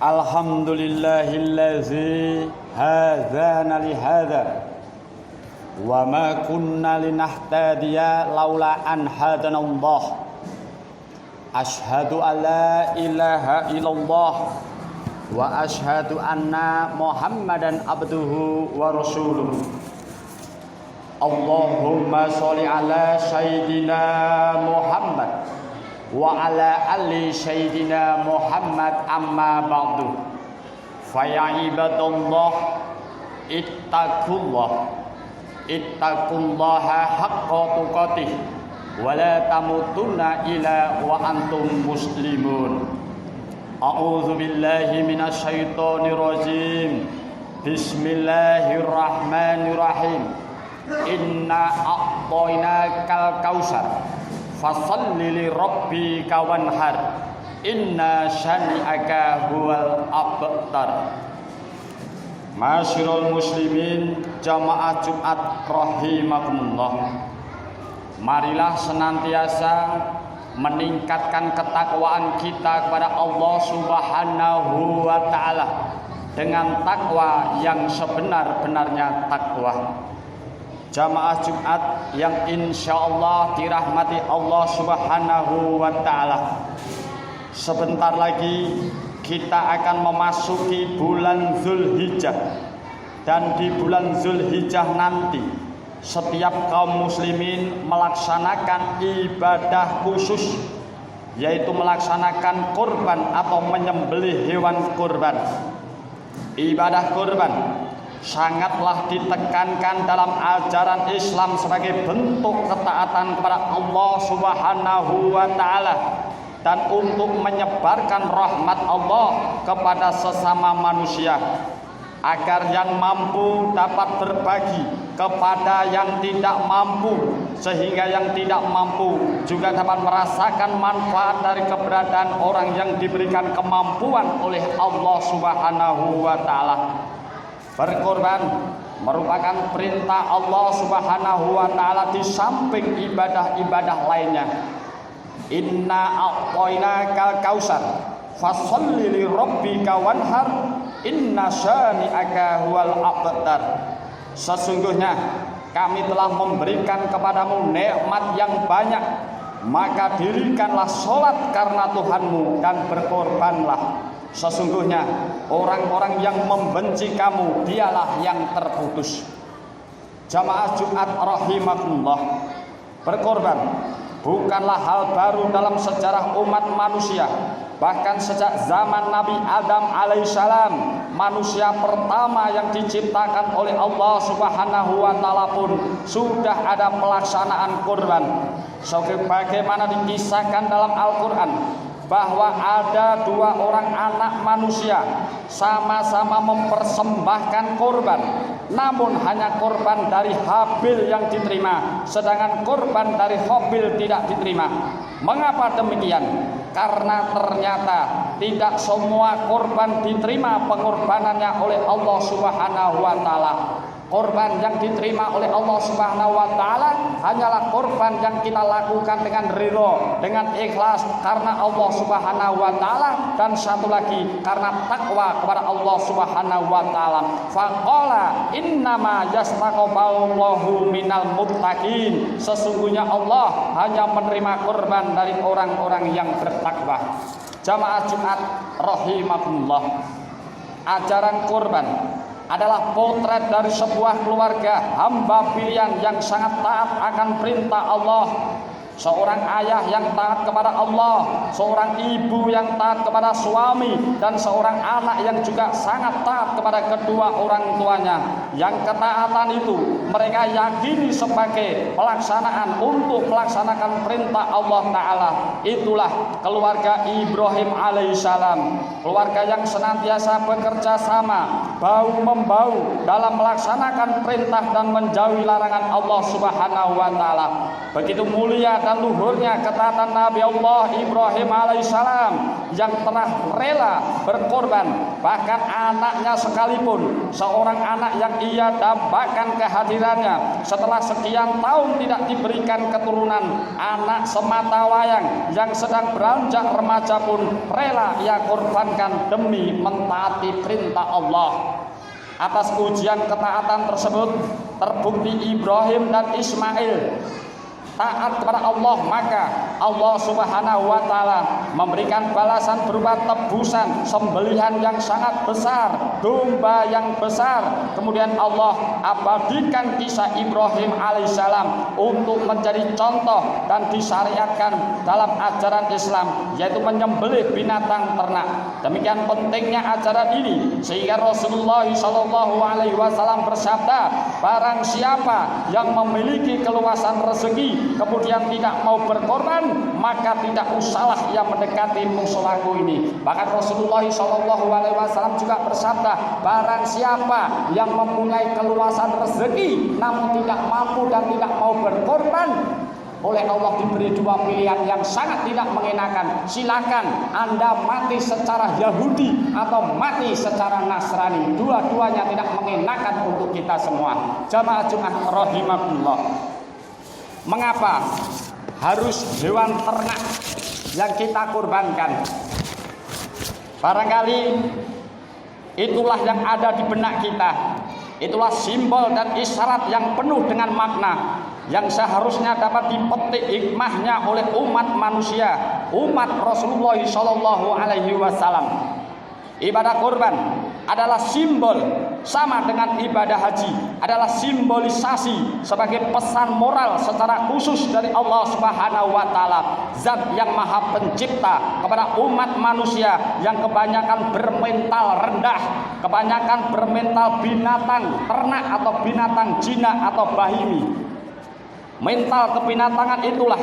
Alhamdulillahillazi hadana lihada wa ma kunna linahtadiya laula an hadanallah. Ashhadu an la ilaha illallah wa ashhadu anna Muhammadan abduhu wa rasuluh. Allahumma sholli ala sayyidina Muhammad wa ala ali sayyidina Muhammad, amma ba'du. Fa ya ibadallah ittaqullaha haqqa tuqatih wa la tamutunna illa wa antum muslimun. A'udzu billahi minasy syaithanir rajim. Bismillahirrahmanirrahim. Inna a'tainakal kausar fasalli li rabbika wanhar inna syani'aka huwal abtar. Masyarul muslimin jamaah Jumat rahimakumullah, marilah senantiasa meningkatkan ketakwaan kita kepada Allah Subhanahu wa ta'ala dengan takwa yang sebenar-benarnya takwa. Jamaah Jumat yang insyaallah dirahmati Allah Subhanahu wa ta'ala, sebentar lagi kita akan memasuki bulan Zulhijjah. Dan di bulan Zulhijjah nanti setiap kaum muslimin melaksanakan ibadah khusus, yaitu melaksanakan kurban atau menyembelih hewan kurban. Ibadah kurban sangatlah ditekankan dalam ajaran Islam sebagai bentuk ketaatan kepada Allah Subhanahu wa ta'ala dan untuk menyebarkan rahmat Allah kepada sesama manusia, agar yang mampu dapat berbagi kepada yang tidak mampu, sehingga yang tidak mampu juga dapat merasakan manfaat dari keberadaan orang yang diberikan kemampuan oleh Allah Subhanahu wa ta'ala. Berkorban merupakan perintah Allah Subhanahu wa ta'ala di samping ibadah-ibadah lainnya. Inna a'tainakal kausar fasholli li rabbika wanhar inna syani'aka huwal abtar. Sesungguhnya kami telah memberikan kepadamu nikmat yang banyak, maka dirikanlah sholat karena Tuhanmu dan berkorbanlah. Sesungguhnya orang-orang yang membenci kamu dialah yang terputus. Jamaah Jumat rahimakumullah, berkorban bukanlah hal baru dalam sejarah umat manusia. Bahkan sejak zaman Nabi Adam alaihissalam, manusia pertama yang diciptakan oleh Allah Subhanahu wa ta'ala pun sudah ada pelaksanaan kurban. Sebagaimana dikisahkan dalam Al-Quran bahwa ada dua orang anak manusia sama-sama mempersembahkan korban, namun hanya korban dari Habil yang diterima, sedangkan korban dari Habil tidak diterima. Mengapa demikian? Karena ternyata tidak semua korban diterima pengorbanannya oleh Allah Subhanahu wa ta'ala. Korban yang diterima oleh Allah Subhanahu wa ta'ala hanyalah korban yang kita lakukan dengan ridho, dengan ikhlas karena Allah Subhanahu wa ta'ala, dan satu lagi karena takwa kepada Allah Subhanahu wa ta'ala. Faqala innama yastaqbalullahu minal muttaqin. Sesungguhnya Allah hanya menerima korban dari orang-orang yang bertakwa. Jamaah Jumat rahimakumullah, ajaran kurban adalah potret dari sebuah keluarga hamba pilihan yang sangat taat akan perintah Allah. Seorang ayah yang taat kepada Allah, seorang ibu yang taat kepada suami, dan seorang anak yang juga sangat taat kepada kedua orang tuanya. Yang ketaatan itu mereka yakini sebagai pelaksanaan untuk melaksanakan perintah Allah Ta'ala. Itulah keluarga Ibrahim alaihissalam, keluarga yang senantiasa bekerja sama, bahu-membahu dalam melaksanakan perintah dan menjauhi larangan Allah Subhanahu wa Ta'ala. Begitu mulia dan luhurnya ketaatan Nabi Allah Ibrahim alaihissalam yang telah rela berkorban, bahkan anaknya sekalipun, seorang anak yang ia dambakan kehadirannya setelah sekian tahun tidak diberikan keturunan, anak semata wayang yang sedang beranjak remaja pun rela ia korbankan demi mentaati perintah Allah. Atas ujian ketaatan tersebut terbukti Ibrahim dan Ismail taat kepada Allah, maka Allah Subhanahu wa Ta'ala memberikan balasan berupa tebusan sembelihan yang sangat besar, domba yang besar. Kemudian Allah abadikan kisah Ibrahim alaihissalam untuk menjadi contoh dan disyariatkan dalam ajaran Islam, yaitu menyembelih binatang ternak. Demikian pentingnya ajaran ini sehingga Rasulullah SAW bersabda, barang siapa yang memiliki keluasan rezeki kemudian tidak mau berkorban, maka tidak usahlah ia mendekati musolaku ini. Bahkan Rasulullah SAW juga bersabda, barang siapa yang mempunyai keluasan rezeki namun tidak mampu dan tidak mau berkorban, oleh Allah diberi dua pilihan yang sangat tidak mengenakan. Silakan Anda mati secara Yahudi atau mati secara Nasrani. Dua-duanya tidak mengenakan untuk kita semua. Jamaah Jumat rahimakumullah. Mengapa harus hewan ternak yang kita kurbankan? Barangkali itulah yang ada di benak kita. Itulah simbol dan isyarat yang penuh dengan makna yang seharusnya dapat dipetik hikmahnya oleh umat manusia, umat Rasulullah SAW. Ibadah kurban adalah simbol, sama dengan ibadah haji, adalah simbolisasi sebagai pesan moral secara khusus dari Allah Subhanahu wa Ta'ala, Zat yang Maha Pencipta, kepada umat manusia yang kebanyakan bermental rendah, kebanyakan bermental binatang ternak atau binatang jinak atau bahimi. Mental kebinatangan itulah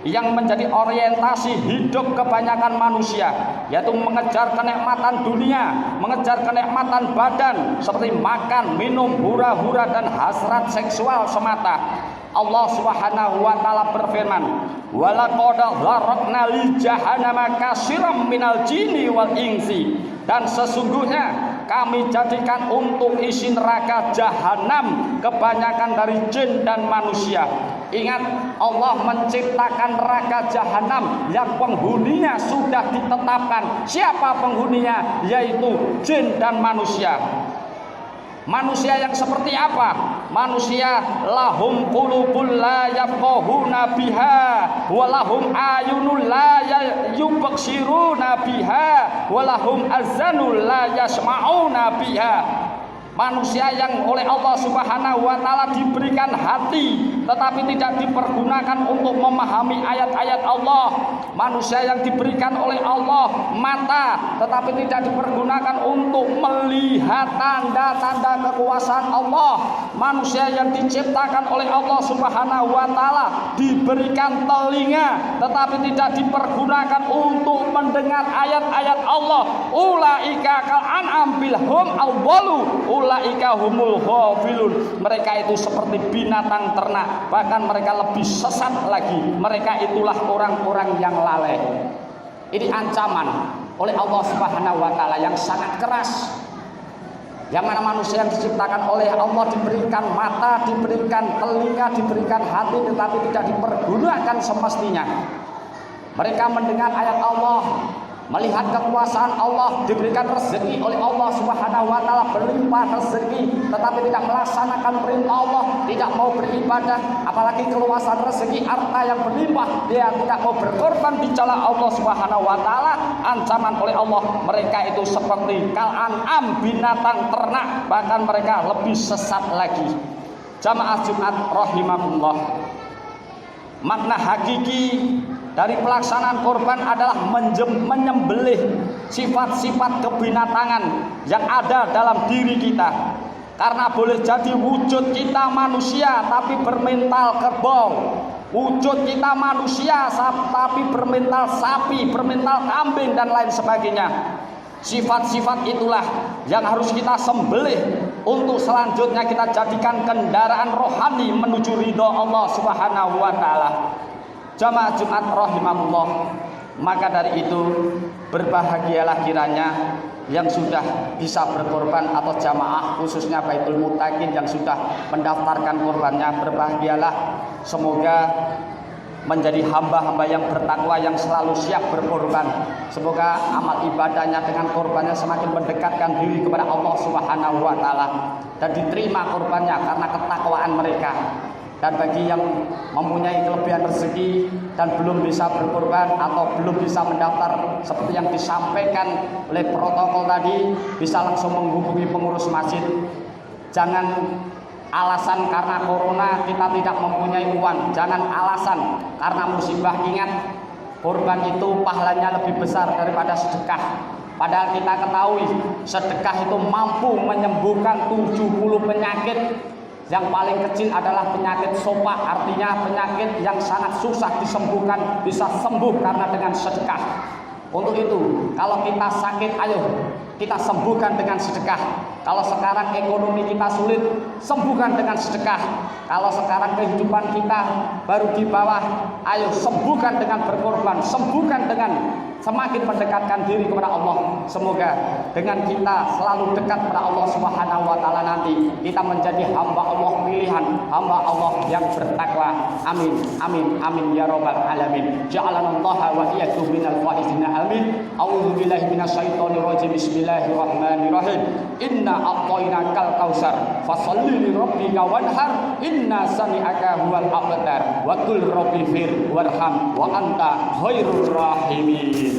yang menjadi orientasi hidup kebanyakan manusia, yaitu mengejar kenikmatan dunia, mengejar kenikmatan badan seperti makan, minum, hura-hura dan hasrat seksual semata. Allah Subhanahu wa Ta'ala berfirman, walaqad dzarra'na li jahannama katsiran minal jinni wal insi, dan sesungguhnya kami jadikan untuk isi neraka jahanam kebanyakan dari jin dan manusia. Ingat, Allah menciptakan neraka jahanam yang penghuninya sudah ditetapkan. Siapa penghuninya? Yaitu jin dan manusia. Manusia yang seperti apa? Manusia lahum qulubul la yafqahuna biha wa lahum ayunul la yubsiruna biha wa lahum azanul la yasma'una biha. Manusia yang oleh Allah Subhanahu wa Ta'ala diberikan hati tetapi tidak dipergunakan untuk memahami ayat-ayat Allah. Manusia yang diberikan oleh Allah mata tetapi tidak dipergunakan untuk melihat tanda-tanda kekuasaan Allah. Manusia yang diciptakan oleh Allah Subhanahu wa Ta'ala diberikan telinga tetapi tidak dipergunakan untuk mendengar ayat-ayat Allah. Ulaika kal an'am bil hum awwalu ulaika humul ghafilun. Mereka itu seperti binatang ternak, bahkan mereka lebih sesat lagi. Mereka itulah orang-orang yang lalai. Ini ancaman oleh Allah Subhanahu wa Ta'ala yang sangat keras. Yang mana manusia yang diciptakan oleh Allah diberikan mata, diberikan telinga, diberikan hati, tetapi tidak dipergunakan semestinya. Mereka mendengar ayat Allah, melihat kekuasaan Allah, diberikan rezeki oleh Allah Subhanahu wa taala, berlimpah rezeki, tetapi tidak melaksanakan perintah Allah, tidak mau beribadah, apalagi keluasan rezeki harta yang berlimpah, dia tidak mau berkorban di jalan Allah Subhanahu wa taala, ancaman oleh Allah, mereka itu seperti kal an'am, binatang ternak, bahkan mereka lebih sesat lagi. Jamaah Jumat rahimakumullah, makna hakiki dari pelaksanaan korban adalah menyembelih sifat-sifat kebinatangan yang ada dalam diri kita. Karena boleh jadi wujud kita manusia tapi bermental kerbau, wujud kita manusia tapi bermental sapi, bermental kambing dan lain sebagainya. Sifat-sifat itulah yang harus kita sembelih untuk selanjutnya kita jadikan kendaraan rohani menuju ridho Allah Subhanahu wa taala. Jamaah Jumat rahimahullah, maka dari itu berbahagialah kiranya yang sudah bisa berkorban atau jamaah khususnya Baitul Muttaqin yang sudah mendaftarkan korbannya, berbahagialah, semoga menjadi hamba-hamba yang bertakwa yang selalu siap berkorban. Semoga amal ibadahnya dengan korbannya semakin mendekatkan diri kepada Allah Subhanahu wa taala dan diterima korbannya karena ketakwaan mereka. Dan bagi yang mempunyai kelebihan rezeki dan belum bisa berkorban atau belum bisa mendaftar seperti yang disampaikan oleh protokol tadi, bisa langsung menghubungi pengurus masjid. Jangan alasan karena corona kita tidak mempunyai uang, jangan alasan karena musibah. Ingat, korban itu pahalanya lebih besar daripada sedekah. Padahal kita ketahui sedekah itu mampu menyembuhkan 70 penyakit. Yang paling kecil adalah penyakit sopak, artinya penyakit yang sangat susah disembuhkan bisa sembuh karena dengan sedekah. Untuk itu, kalau kita sakit, ayo kita sembuhkan dengan sedekah. Kalau sekarang ekonomi kita sulit, sembuhkan dengan sedekah. Kalau sekarang kehidupan kita baru di bawah, ayo sembuhkan dengan berkorban, sembuhkan dengan semakin mendekatkan diri kepada Allah. Semoga dengan kita selalu dekat kepada Allah Subhanahu wa taala nanti kita menjadi hamba Allah pilihan, hamba Allah yang bertakwa. Amin amin amin ya rabbal alamin. Ja'alanallahu wa iyyakum minal faizin. Amin. A'udzu billahi minasyaitonir rajim. Bismillahirrahmanirrahim. Inna a'tainakal kautsar fasholli li rabbika wanhar inna sani'aka huwal abtar wa qul rabbi fir warham wa anta khairur rahimin.